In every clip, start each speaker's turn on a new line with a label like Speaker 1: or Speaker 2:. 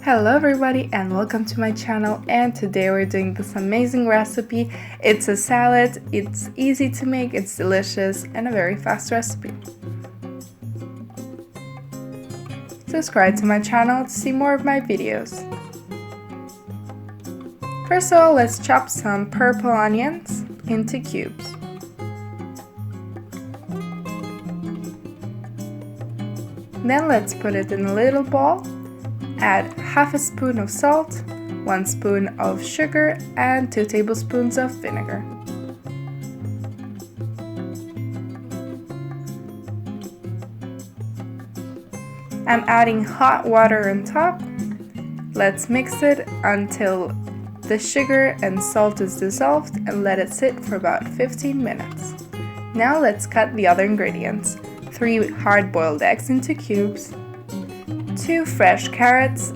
Speaker 1: Hello everybody and welcome to my channel, and today we're doing this amazing recipe. It's a salad, it's easy to make, it's delicious, and a very fast recipe. Subscribe to my channel to see more of my videos. First of all, let's chop some purple onions into cubes. Then let's put it in a little bowl. Add half a spoon of salt, 1 spoon of sugar, and 2 tablespoons of vinegar. I'm adding hot water on top. Let's mix it until the sugar and salt is dissolved and let it sit for about 15 minutes. Now let's cut the other ingredients. 3 hard-boiled eggs into cubes, 2 fresh carrots.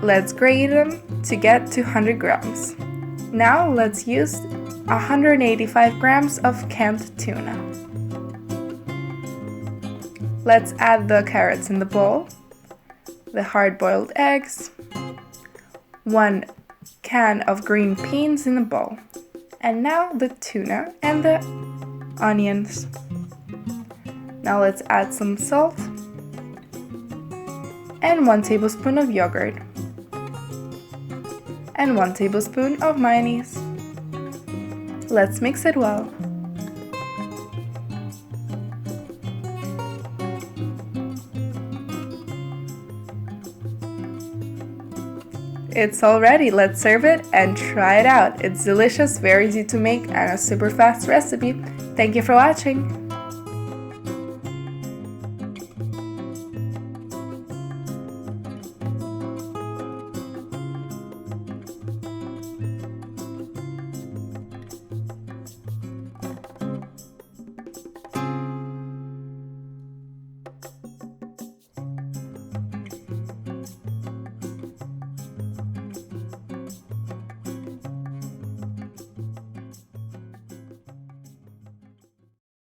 Speaker 1: Let's grate them to get to 100 grams. Now let's use 185 grams of canned tuna. Let's add the carrots in the bowl, the hard-boiled eggs, 1 can of green beans in the bowl, and now the tuna and the onions. Now let's add some salt and 1 tablespoon of yogurt and 1 tablespoon of mayonnaise. Let's mix it well. It's all ready. Let's serve it and try it out. It's delicious, very easy to make, and a super fast recipe. Thank you for watching.